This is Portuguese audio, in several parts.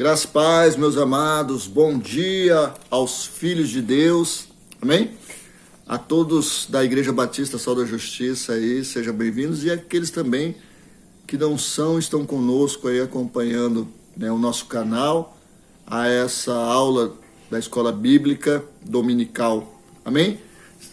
Graças e paz, meus amados, bom dia aos filhos de Deus, amém? A todos da Igreja Batista Sol da Justiça aí, sejam bem-vindos, e aqueles também que não são, estão conosco aí acompanhando, né, o nosso canal, a essa aula da Escola Bíblica Dominical, amém?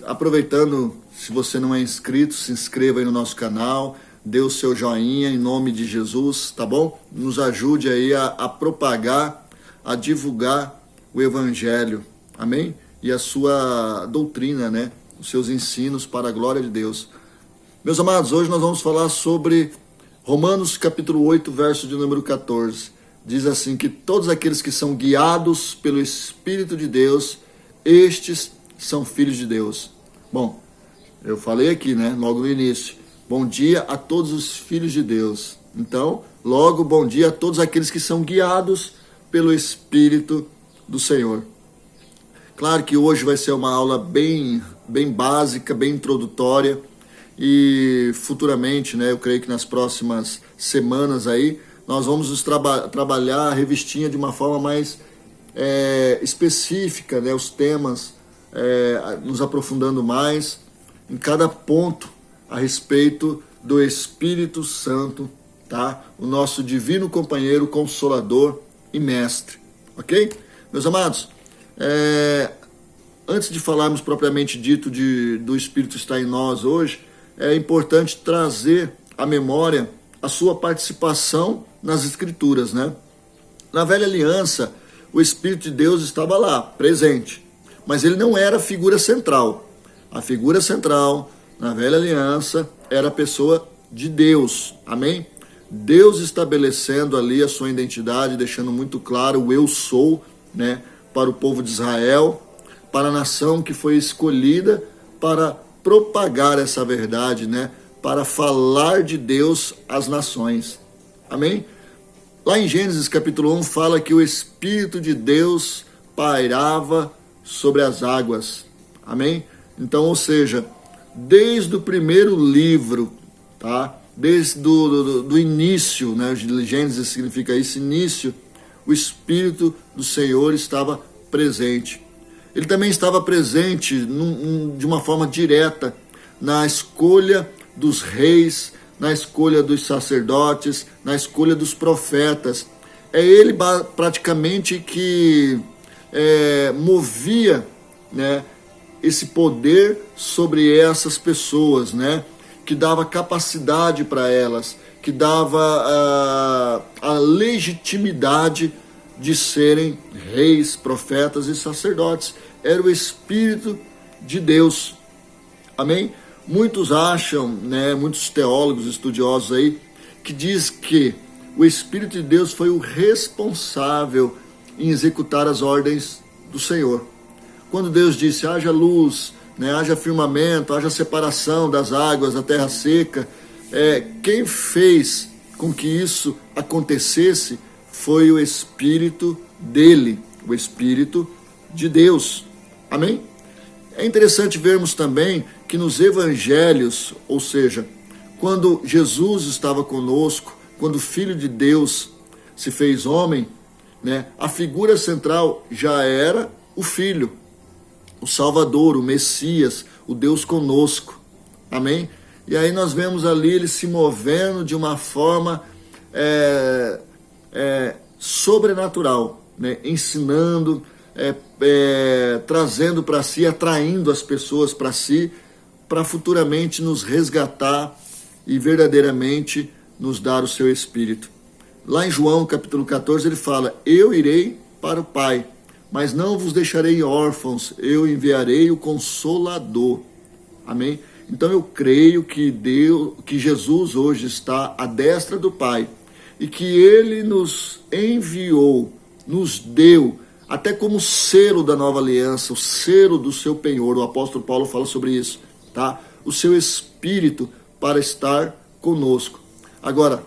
Aproveitando, se você não é inscrito, se inscreva aí no nosso canal, dê o seu joinha em nome de Jesus, tá bom? Nos ajude aí a propagar, a divulgar o Evangelho, amém? E a sua doutrina, né? Os seus ensinos para a glória de Deus. Meus amados, hoje nós vamos falar sobre Romanos capítulo 8, verso de número 14. Diz assim, que todos aqueles que são guiados pelo Espírito de Deus, estes são filhos de Deus. Bom, eu falei aqui, né? Logo no início. Bom dia a todos os filhos de Deus. Então, logo, bom dia a todos aqueles que são guiados pelo Espírito do Senhor. Claro que hoje vai ser uma aula bem básica, bem introdutória. E futuramente, né, eu creio que nas próximas semanas aí, nós vamos trabalhar a revistinha de uma forma mais específica, né, os temas, nos aprofundando mais em cada ponto a respeito do Espírito Santo, tá? O nosso divino companheiro, consolador e mestre, ok? Meus amados, antes de falarmos propriamente dito do Espírito estar em nós hoje, é importante trazer à memória a sua participação nas Escrituras, né? Na Velha Aliança, o Espírito de Deus estava lá, presente, mas ele não era a figura central. A figura central na Velha Aliança era a pessoa de Deus, amém? Deus estabelecendo ali a sua identidade, deixando muito claro o eu sou, né, para o povo de Israel, para a nação que foi escolhida para propagar essa verdade, né, para falar de Deus às nações, amém? Lá em Gênesis capítulo 1 fala que o Espírito de Deus pairava sobre as águas, amém? Então, ou seja, desde o primeiro livro, tá? Desde do início, né? Gênesis significa isso, início, o Espírito do Senhor estava presente. Ele também estava presente de uma forma direta na escolha dos reis, na escolha dos sacerdotes, na escolha dos profetas. É ele praticamente que movia, né, esse poder sobre essas pessoas, né? Que dava capacidade para elas, que dava a legitimidade de serem reis, profetas e sacerdotes. Era o Espírito de Deus, amém? Muitos acham, né, muitos teólogos, estudiosos aí, que diz que o Espírito de Deus foi o responsável em executar as ordens do Senhor. Quando Deus disse, haja luz, né, haja firmamento, haja separação das águas, da terra seca, quem fez com que isso acontecesse foi o Espírito dele, o Espírito de Deus. Amém? É interessante vermos também que nos evangelhos, ou seja, quando Jesus estava conosco, quando o Filho de Deus se fez homem, né, a figura central já era o Filho, o Salvador, o Messias, o Deus conosco, amém? E aí nós vemos ali ele se movendo de uma forma sobrenatural, né? Ensinando, trazendo para si, atraindo as pessoas para si, para futuramente nos resgatar e verdadeiramente nos dar o seu Espírito. Lá em João capítulo 14 ele fala, eu irei para o Pai, mas não vos deixarei órfãos, eu enviarei o Consolador. Amém? Então eu creio que Jesus hoje está à destra do Pai e que Ele nos enviou, nos deu, até como selo da nova aliança, o selo do seu penhor. O apóstolo Paulo fala sobre isso, tá? O seu Espírito para estar conosco. Agora,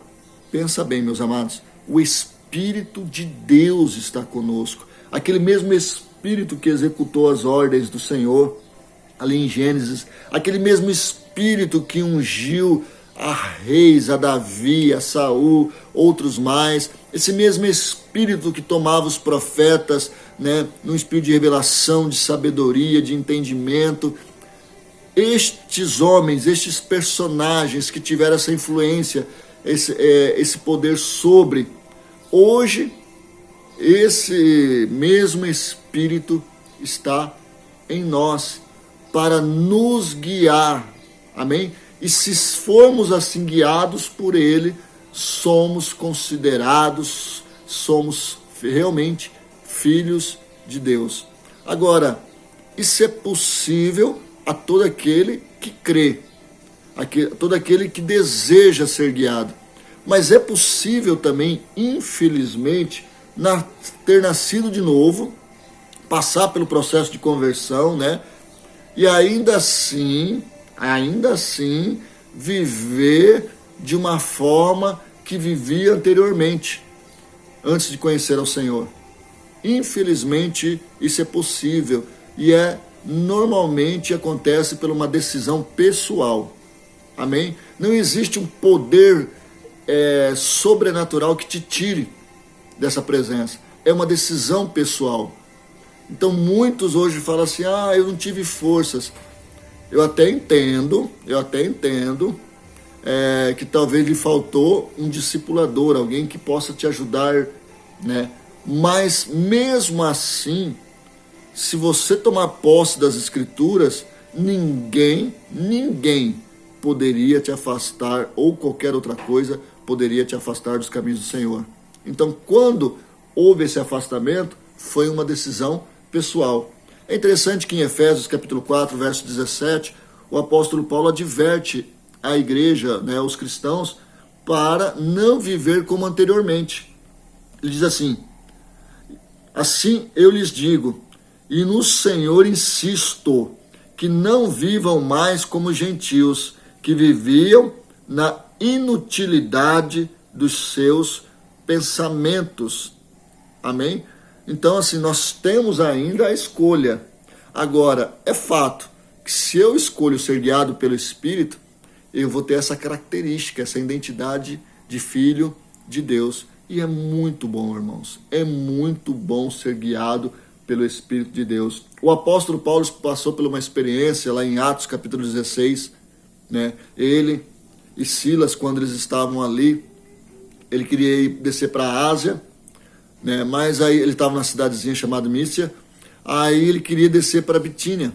pensa bem, meus amados, o Espírito de Deus está conosco. Aquele mesmo Espírito que executou as ordens do Senhor, ali em Gênesis, aquele mesmo Espírito que ungiu a reis, a Davi, a Saul, outros mais. Esse mesmo espírito que tomava os profetas, né, num espírito de revelação, de sabedoria, de entendimento. Estes homens, estes personagens que tiveram essa influência, esse poder sobre, hoje, esse mesmo Espírito está em nós para nos guiar, amém? E se formos assim guiados por Ele, somos considerados, somos realmente filhos de Deus. Agora, isso é possível a todo aquele que crê, a todo aquele que deseja ser guiado. Mas é possível também, infelizmente, ter nascido de novo, passar pelo processo de conversão, né? E ainda assim, viver de uma forma que vivia anteriormente, antes de conhecer ao Senhor. Infelizmente, isso é possível e normalmente acontece por uma decisão pessoal. Amém? Não existe um poder sobrenatural que te tire dessa presença. É uma decisão pessoal. Então muitos hoje falam assim, eu não tive forças. Eu até entendo que talvez lhe faltou um discipulador, alguém que possa te ajudar, né? Mas mesmo assim, se você tomar posse das Escrituras, ninguém poderia te afastar, ou qualquer outra coisa poderia te afastar dos caminhos do Senhor. Então, quando houve esse afastamento, foi uma decisão pessoal. É interessante que em Efésios capítulo 4, verso 17, o apóstolo Paulo adverte a igreja, né, os cristãos, para não viver como anteriormente. Ele diz assim: assim eu lhes digo, e no Senhor insisto, que não vivam mais como gentios, que viviam na inutilidade dos seus pensamentos. Amém? Então, assim, nós temos ainda a escolha. Agora, é fato que se eu escolho ser guiado pelo Espírito, eu vou ter essa característica, essa identidade de filho de Deus. E é muito bom, irmãos. É muito bom ser guiado pelo Espírito de Deus. O apóstolo Paulo passou por uma experiência lá em Atos capítulo 16, né? Ele e Silas, quando eles estavam ali, ele queria ir descer para a Ásia, né? Mas aí ele estava na cidadezinha chamada Mísia, aí ele queria descer para Bitínia.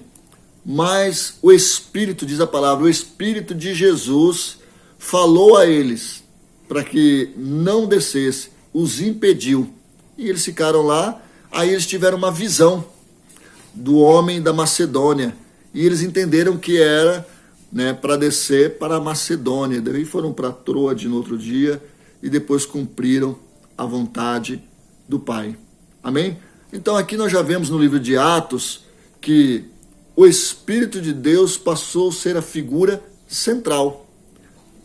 Mas o Espírito, diz a palavra, o Espírito de Jesus falou a eles para que não descesse, os impediu. E eles ficaram lá, aí eles tiveram uma visão do homem da Macedônia. E eles entenderam que era, né, para descer para a Macedônia. Daí foram para Troade no outro dia e depois cumpriram a vontade do Pai. Amém? Então aqui nós já vemos no livro de Atos que o Espírito de Deus passou a ser a figura central.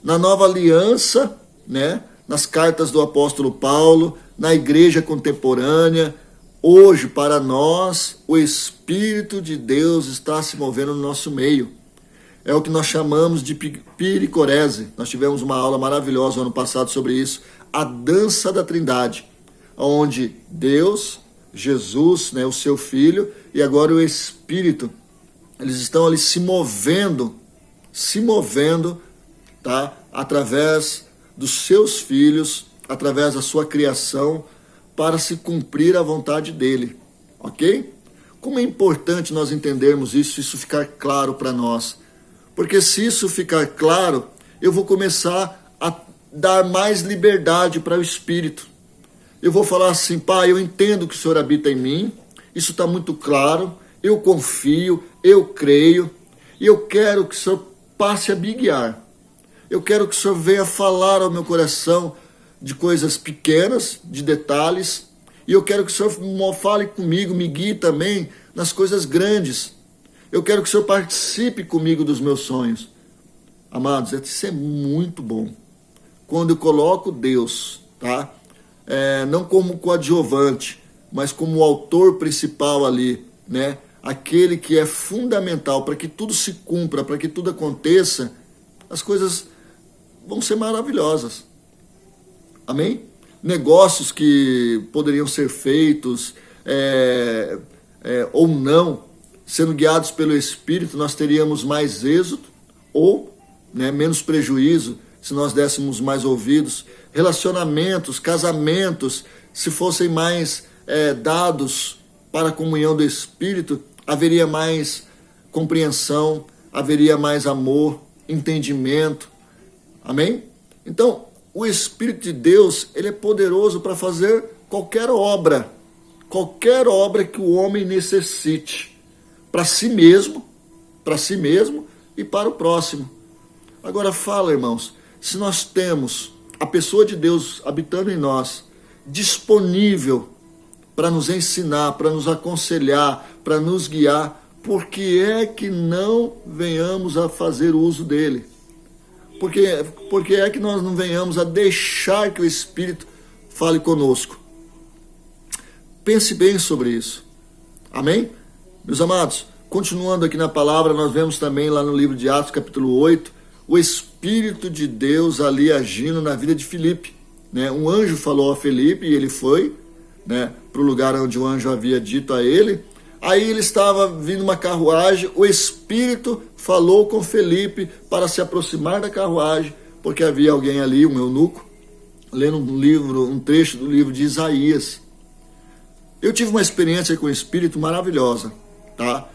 Na nova aliança, né, nas cartas do apóstolo Paulo, na igreja contemporânea, hoje para nós o Espírito de Deus está se movendo no nosso meio. É o que nós chamamos de pericorese. Nós tivemos uma aula maravilhosa no ano passado sobre isso, a dança da Trindade, onde Deus, Jesus, né, o seu Filho, e agora o Espírito, eles estão ali se movendo, tá? Através dos seus filhos, através da sua criação, para se cumprir a vontade dele, ok? Como é importante nós entendermos isso ficar claro para nós. Porque se isso ficar claro, eu vou começar a dar mais liberdade para o Espírito. Eu vou falar assim, Pai, eu entendo que o Senhor habita em mim, isso está muito claro, eu confio, eu creio, e eu quero que o Senhor passe a me guiar. Eu quero que o Senhor venha falar ao meu coração de coisas pequenas, de detalhes, e eu quero que o Senhor fale comigo, me guie também nas coisas grandes. Eu quero que o Senhor participe comigo dos meus sonhos. Amados, isso é muito bom. Quando eu coloco Deus, tá? Não como coadjuvante, mas como o autor principal ali, né? Aquele que é fundamental para que tudo se cumpra, para que tudo aconteça, as coisas vão ser maravilhosas. Amém? Negócios que poderiam ser feitos ou não, sendo guiados pelo Espírito, nós teríamos mais êxito ou menos prejuízo se nós dessemos mais ouvidos. Relacionamentos, casamentos, se fossem mais dados para a comunhão do Espírito, haveria mais compreensão, haveria mais amor, entendimento. Amém? Então, o Espírito de Deus, ele é poderoso para fazer qualquer obra que o homem necessite, para si mesmo e para o próximo. Agora fala, irmãos, se nós temos a pessoa de Deus habitando em nós, disponível para nos ensinar, para nos aconselhar, para nos guiar, por que é que não venhamos a fazer uso dele? Por que é que nós não venhamos a deixar que o Espírito fale conosco? Pense bem sobre isso. Amém? Meus amados, continuando aqui na palavra, nós vemos também lá no livro de Atos, capítulo 8, o Espírito de Deus ali agindo na vida de Filipe. Um anjo falou a Filipe e ele foi para o lugar onde o anjo havia dito a ele. Aí ele estava vindo uma carruagem, o Espírito falou com Felipe para se aproximar da carruagem, porque havia alguém ali, um eunuco, lendo um trecho do livro de Isaías. Eu tive uma experiência com o Espírito maravilhosa, tá?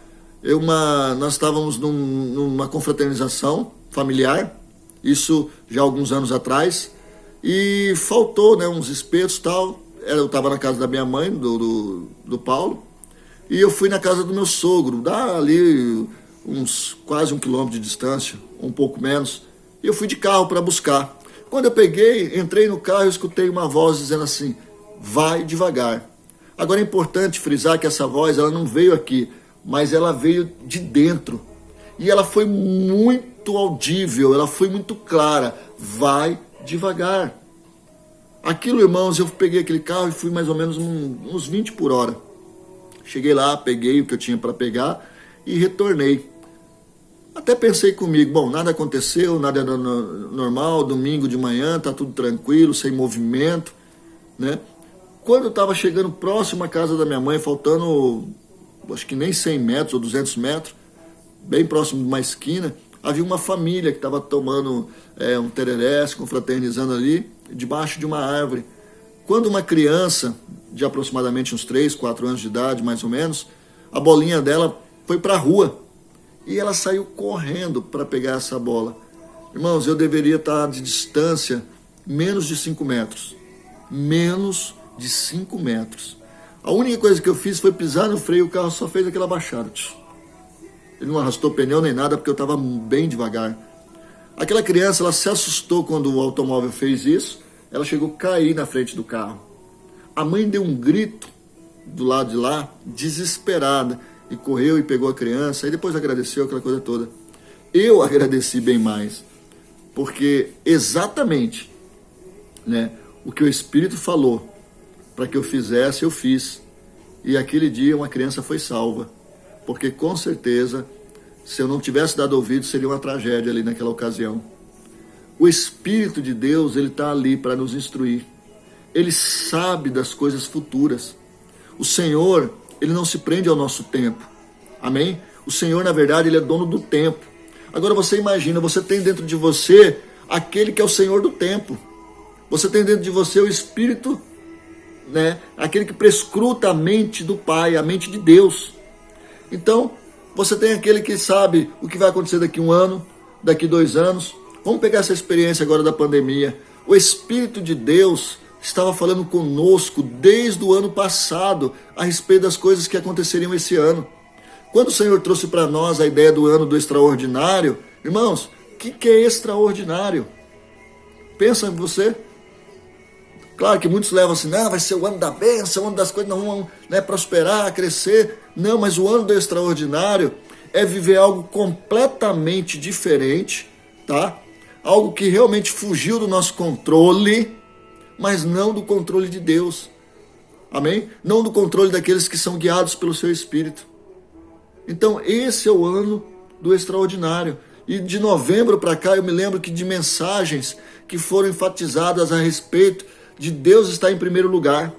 Nós estávamos numa confraternização familiar, isso já há alguns anos atrás, e faltou uns espetos e tal. Eu estava na casa da minha mãe, do Paulo, e eu fui na casa do meu sogro, dá ali quase 1 quilômetro de distância, um pouco menos, e eu fui de carro para buscar. Quando eu entrei no carro, eu escutei uma voz dizendo assim, vai devagar. Agora é importante frisar que essa voz, ela não veio aqui, mas ela veio de dentro, e ela foi muito audível, ela foi muito clara, vai devagar. Aquilo, irmãos, eu peguei aquele carro e fui mais ou menos uns 20 por hora. Cheguei lá, peguei o que eu tinha para pegar e retornei. Até pensei comigo, bom, nada aconteceu, nada era normal, domingo de manhã, tá tudo tranquilo, sem movimento, Quando eu estava chegando próximo à casa da minha mãe, faltando, acho que nem 100 metros ou 200 metros, bem próximo de uma esquina, havia uma família que estava tomando um tereré, se confraternizando ali, debaixo de uma árvore. Quando uma criança, de aproximadamente uns 3, 4 anos de idade, mais ou menos, a bolinha dela foi para a rua. E ela saiu correndo para pegar essa bola. Irmãos, eu deveria estar de distância menos de 5 metros. Menos de 5 metros. A única coisa que eu fiz foi pisar no freio, o carro só fez aquela baixada. Ele não arrastou pneu nem nada, porque eu estava bem devagar. Aquela criança, ela se assustou quando o automóvel fez isso. Ela chegou a cair na frente do carro. A mãe deu um grito do lado de lá, desesperada, e correu e pegou a criança, e depois agradeceu, aquela coisa toda. Eu agradeci bem mais, porque exatamente o que o Espírito falou para que eu fizesse, eu fiz. E aquele dia uma criança foi salva, porque com certeza, se eu não tivesse dado ouvido, seria uma tragédia ali naquela ocasião. O Espírito de Deus, ele está ali para nos instruir. Ele sabe das coisas futuras. O Senhor, ele não se prende ao nosso tempo. Amém? O Senhor, na verdade, ele é dono do tempo. Agora você imagina, você tem dentro de você aquele que é o Senhor do tempo. Você tem dentro de você o Espírito, aquele que prescruta a mente do Pai, a mente de Deus. Então, você tem aquele que sabe o que vai acontecer daqui 1 ano, daqui 2 anos. Vamos pegar essa experiência agora da pandemia. O Espírito de Deus estava falando conosco desde o ano passado a respeito das coisas que aconteceriam esse ano. Quando o Senhor trouxe para nós a ideia do ano do extraordinário, irmãos, o que é extraordinário? Pensa em você. Claro que muitos levam assim, vai ser o ano da bênção, o ano das coisas, não vão prosperar, crescer. Não, mas o ano do extraordinário é viver algo completamente diferente, tá? Algo que realmente fugiu do nosso controle, mas não do controle de Deus. Amém? Não do controle daqueles que são guiados pelo seu Espírito. Então, esse é o ano do extraordinário. E de novembro para cá eu me lembro que de mensagens que foram enfatizadas a respeito de Deus estar em primeiro lugar.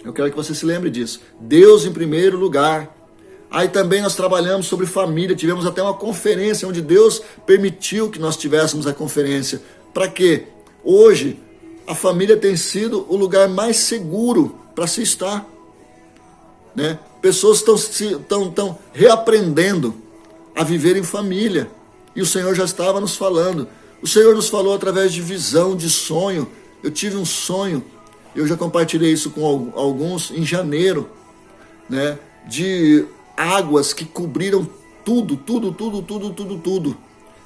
Eu quero que você se lembre disso. Deus em primeiro lugar. Aí também nós trabalhamos sobre família, tivemos até uma conferência onde Deus permitiu que nós tivéssemos a conferência. Para quê? Hoje, a família tem sido o lugar mais seguro para se estar. Né? Pessoas estão reaprendendo a viver em família. E o Senhor já estava nos falando. O Senhor nos falou através de visão, de sonho. Eu tive um sonho, eu já compartilhei isso com alguns em janeiro, né? De águas que cobriram tudo.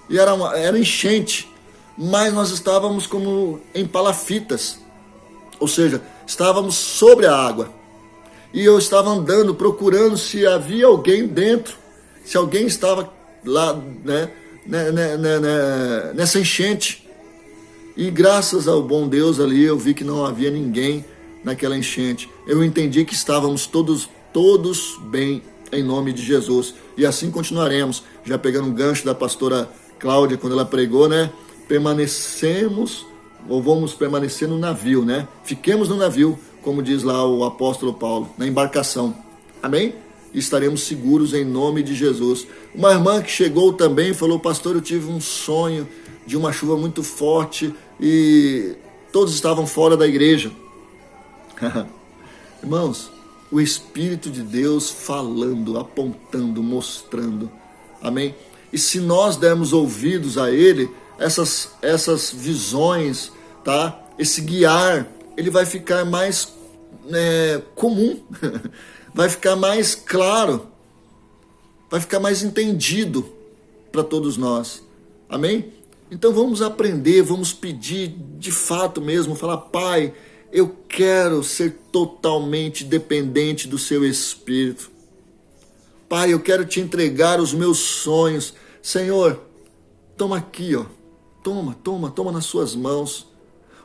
E era enchente, mas nós estávamos como em palafitas, ou seja, estávamos sobre a água. E eu estava andando, procurando se havia alguém dentro, se alguém estava lá, né, nessa enchente. E graças ao bom Deus ali, eu vi que não havia ninguém naquela enchente. Eu entendi que estávamos todos bem, em nome de Jesus. E assim continuaremos. Já pegando um gancho da pastora Cláudia, quando ela pregou, né? Permanecemos, ou vamos permanecer no navio, né? Fiquemos no navio, como diz lá o apóstolo Paulo, na embarcação. Amém? E estaremos seguros em nome de Jesus. Uma irmã que chegou também falou: pastor, eu tive um sonho de uma chuva muito forte e todos estavam fora da igreja. Irmãos, o Espírito de Deus falando, apontando, mostrando. Amém? E se nós dermos ouvidos a Ele, essas visões, tá? Esse guiar, ele vai ficar mais comum, vai ficar mais claro, vai ficar mais entendido para todos nós. Amém? Então vamos aprender, vamos pedir de fato mesmo, falar: Pai, eu quero ser totalmente dependente do Seu Espírito. Pai, eu quero Te entregar os meus sonhos. Senhor, toma aqui, ó. Toma nas Suas mãos.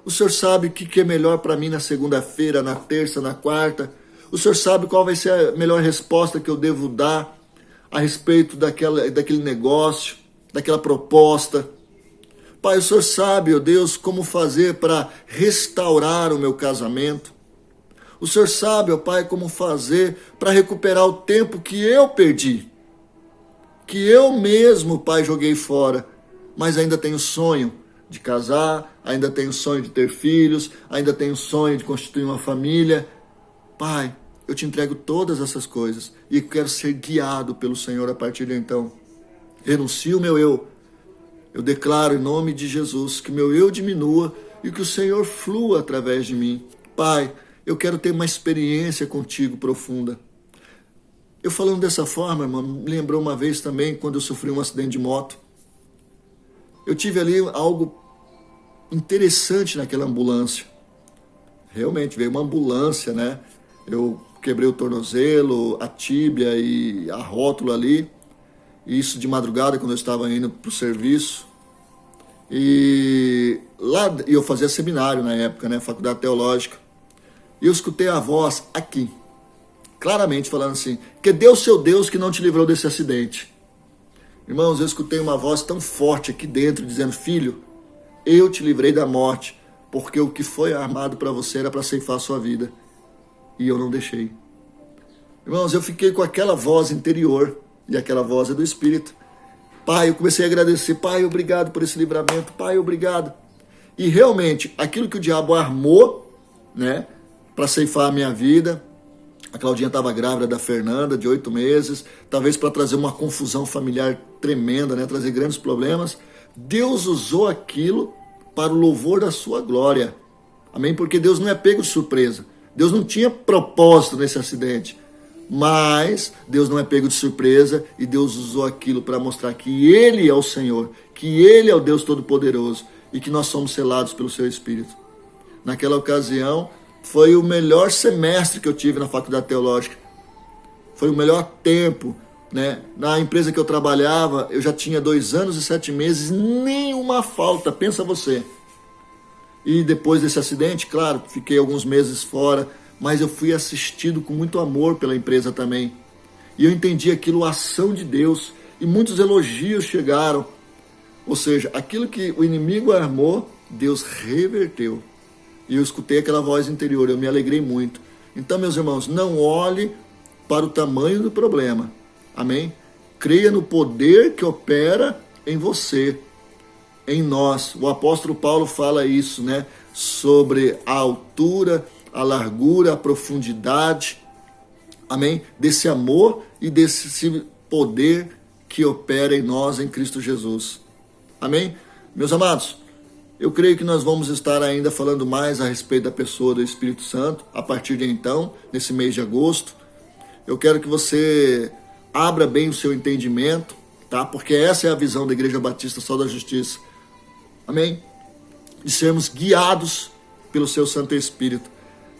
O Senhor sabe o que é melhor para mim na segunda-feira, na terça, na quarta. O Senhor sabe qual vai ser a melhor resposta que eu devo dar a respeito daquele negócio, daquela proposta. Pai, o Senhor sabe, ó Deus, como fazer para restaurar o meu casamento. O Senhor sabe, ó Pai, como fazer para recuperar o tempo que eu perdi. Que eu mesmo, Pai, joguei fora. Mas ainda tenho sonho de casar, ainda tenho sonho de ter filhos, ainda tenho sonho de constituir uma família. Pai, eu Te entrego todas essas coisas e quero ser guiado pelo Senhor a partir de então. Renuncio o meu eu. Eu declaro em nome de Jesus que meu eu diminua e que o Senhor flua através de mim. Pai, eu quero ter uma experiência contigo profunda. Eu falando dessa forma, irmão, me lembrou uma vez também quando eu sofri um acidente de moto. Eu tive ali algo interessante naquela ambulância. Realmente, veio uma ambulância, né? Eu quebrei o tornozelo, a tíbia e a rótula ali. Isso de madrugada, quando eu estava indo para o serviço. E lá eu fazia seminário na época, né? Faculdade Teológica. E eu escutei a voz aqui, claramente falando assim: que Deus, seu Deus, que não te livrou desse acidente. Irmãos, eu escutei uma voz tão forte aqui dentro, dizendo: filho, eu te livrei da morte, porque o que foi armado para você era para ceifar a sua vida. E eu não deixei. Irmãos, eu fiquei com aquela voz interior, e aquela voz é do Espírito. Pai, eu comecei a agradecer: Pai, obrigado por esse livramento, Pai, obrigado. E realmente, aquilo que o diabo armou, né, para ceifar a minha vida, a Claudinha estava grávida da Fernanda, de 8 meses, talvez para trazer uma confusão familiar tremenda, né, trazer grandes problemas. Deus usou aquilo para o louvor da sua glória. Amém? Porque Deus não é pego de surpresa. Deus não tinha propósito nesse acidente. Mas Deus não é pego de surpresa e Deus usou aquilo para mostrar que Ele é o Senhor, que Ele é o Deus Todo-Poderoso e que nós somos selados pelo Seu Espírito. Naquela ocasião, foi o melhor semestre que eu tive na Faculdade Teológica. Foi o melhor tempo, né? Na empresa que eu trabalhava, eu já tinha 2 anos e 7 meses, nenhuma falta, pensa você. E depois desse acidente, claro, fiquei alguns meses fora, mas eu fui assistido com muito amor pela empresa também. E eu entendi aquilo, a ação de Deus, e muitos elogios chegaram. Ou seja, aquilo que o inimigo armou, Deus reverteu. E eu escutei aquela voz interior, eu me alegrei muito. Então, meus irmãos, não olhe para o tamanho do problema. Amém? Creia no poder que opera em você, em nós. O apóstolo Paulo fala isso, né? Sobre a altura, a largura, a profundidade, amém? Desse amor e desse poder que opera em nós, em Cristo Jesus. Amém? Meus amados, eu creio que nós vamos estar ainda falando mais a respeito da pessoa do Espírito Santo, a partir de então, nesse mês de agosto. Eu quero que você abra bem o seu entendimento, tá? Porque essa é a visão da Igreja Batista Sol da Justiça. Amém? De sermos guiados pelo seu Santo Espírito,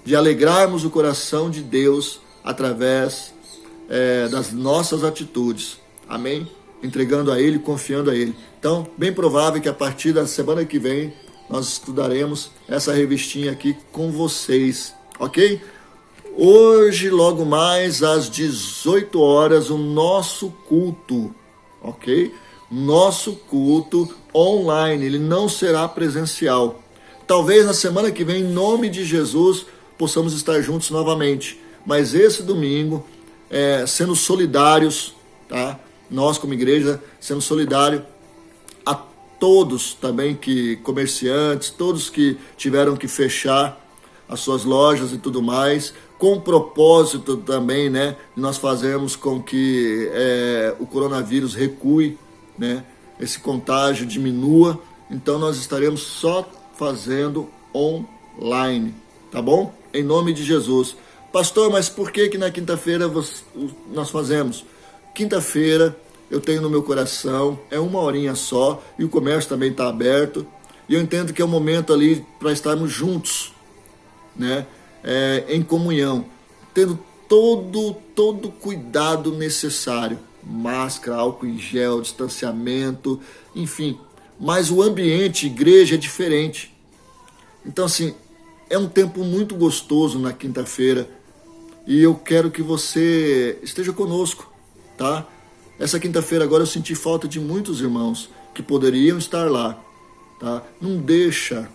de alegrarmos o coração de Deus através das nossas atitudes. Amém? Entregando a Ele, confiando a Ele. Então, bem provável que a partir da semana que vem nós estudaremos essa revistinha aqui com vocês, ok? Hoje, logo mais às 18 horas, o nosso culto, ok? Nosso culto online, ele não será presencial. Talvez na semana que vem, em nome de Jesus, possamos estar juntos novamente. Mas esse domingo, sendo solidários, tá? Nós como igreja, sendo solidários a todos também, que comerciantes, todos que tiveram que fechar as suas lojas e tudo mais, com o propósito também, né, de nós fazermos com que o coronavírus recue, né, esse contágio diminua. Então nós estaremos só fazendo online, tá bom? Em nome de Jesus. Pastor, mas por que na quinta-feira nós fazemos? Quinta-feira eu tenho no meu coração, é 1 horinha só, e o comércio também está aberto, e eu entendo que é o momento ali para estarmos juntos, né, em comunhão, tendo todo cuidado necessário, máscara, álcool em gel, distanciamento, enfim, mas o ambiente, igreja, é diferente. Então, assim, é um tempo muito gostoso na quinta-feira, e eu quero que você esteja conosco, tá? Essa quinta-feira agora eu senti falta de muitos irmãos que poderiam estar lá, tá? Não deixa.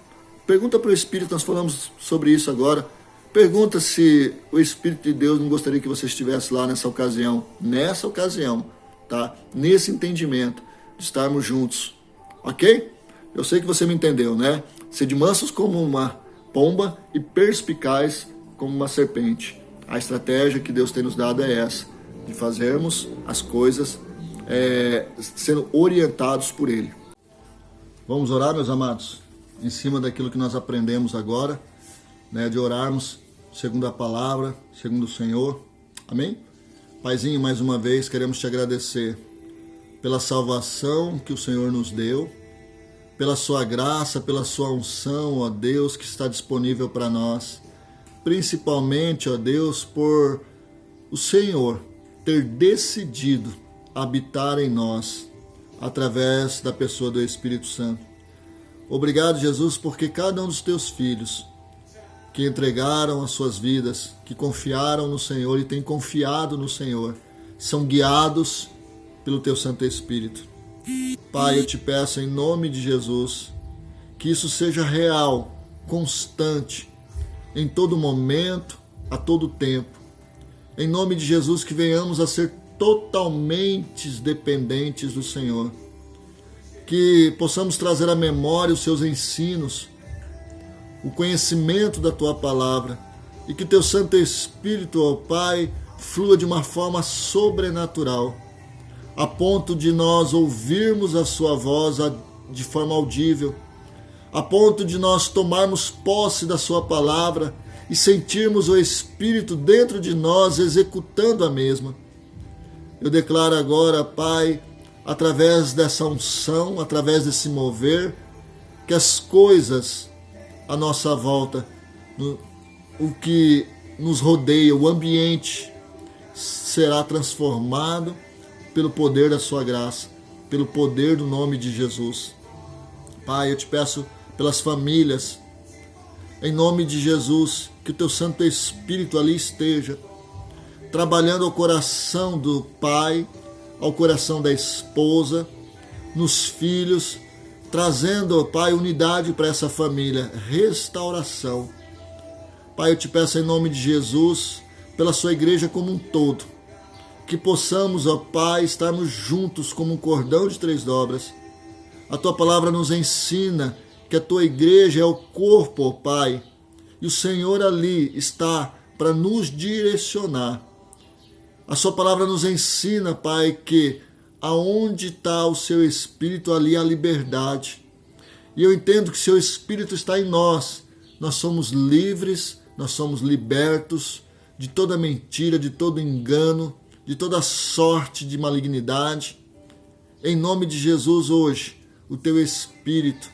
Pergunta para o Espírito, nós falamos sobre isso agora. Pergunta se o Espírito de Deus não gostaria que você estivesse lá nessa ocasião, tá? Nesse entendimento de estarmos juntos, ok? Eu sei que você me entendeu, né? Ser de mansos como uma pomba e perspicaz como uma serpente. A estratégia que Deus tem nos dado é essa, de fazermos as coisas sendo orientados por Ele. Vamos orar, meus amados, em cima daquilo que nós aprendemos agora, né, de orarmos segundo a palavra, segundo o Senhor. Amém? Paizinho, mais uma vez queremos te agradecer pela salvação que o Senhor nos deu, pela sua graça, pela sua unção, ó Deus, que está disponível para nós. Principalmente, ó Deus, por o Senhor ter decidido habitar em nós através da pessoa do Espírito Santo. Obrigado, Jesus, porque cada um dos teus filhos que entregaram as suas vidas, que confiaram no Senhor e têm confiado no Senhor, são guiados pelo teu Santo Espírito. Pai, eu te peço em nome de Jesus que isso seja real, constante, em todo momento, a todo tempo. Em nome de Jesus, que venhamos a ser totalmente dependentes do Senhor. Que possamos trazer à memória os seus ensinos, o conhecimento da tua palavra, e que teu Santo Espírito, ó Pai, flua de uma forma sobrenatural, a ponto de nós ouvirmos a sua voz de forma audível, a ponto de nós tomarmos posse da sua palavra e sentirmos o Espírito dentro de nós executando a mesma. Eu declaro agora, Pai, através dessa unção, através desse mover, que as coisas à nossa volta, o que nos rodeia, o ambiente, será transformado pelo poder da sua graça, pelo poder do nome de Jesus. Pai, eu te peço pelas famílias, em nome de Jesus, que o teu Santo Espírito ali esteja, trabalhando ao coração do pai, ao coração da esposa, nos filhos, trazendo, ó Pai, unidade para essa família, restauração. Pai, eu te peço em nome de Jesus, pela sua igreja como um todo, que possamos, ó Pai, estarmos juntos como um cordão de 3 dobras. A tua palavra nos ensina que a tua igreja é o corpo, ó Pai, e o Senhor ali está para nos direcionar. A sua palavra nos ensina, Pai, que aonde está o seu Espírito, ali há liberdade. E eu entendo que o seu Espírito está em nós. Nós somos livres, nós somos libertos de toda mentira, de todo engano, de toda sorte de malignidade. Em nome de Jesus, hoje, o teu Espírito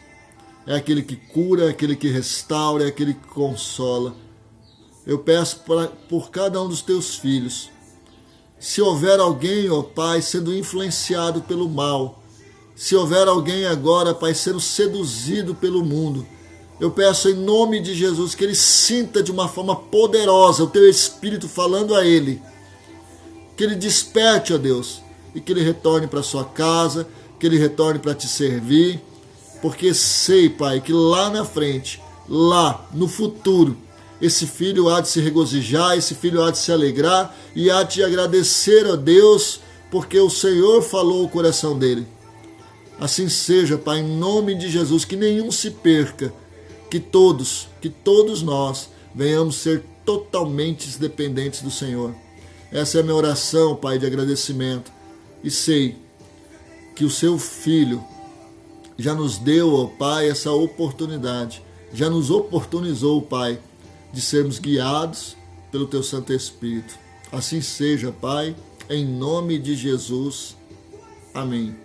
é aquele que cura, é aquele que restaura, é aquele que consola. Eu peço por cada um dos teus filhos. Se houver alguém, ó Pai, sendo influenciado pelo mal, se houver alguém agora, Pai, sendo seduzido pelo mundo, eu peço em nome de Jesus que ele sinta de uma forma poderosa o teu Espírito falando a ele, que ele desperte, ó Deus, e que ele retorne para sua casa, que ele retorne para te servir, porque sei, Pai, que lá na frente, lá no futuro, esse filho há de se regozijar, esse filho há de se alegrar e há de agradecer a Deus, porque o Senhor falou o coração dele. Assim seja, Pai, em nome de Jesus, que nenhum se perca, que todos nós venhamos ser totalmente dependentes do Senhor. Essa é a minha oração, Pai, de agradecimento. E sei que o seu Filho já nos deu, ó Pai, essa oportunidade, já nos oportunizou, Pai, de sermos guiados pelo teu Santo Espírito. Assim seja, Pai, em nome de Jesus. Amém.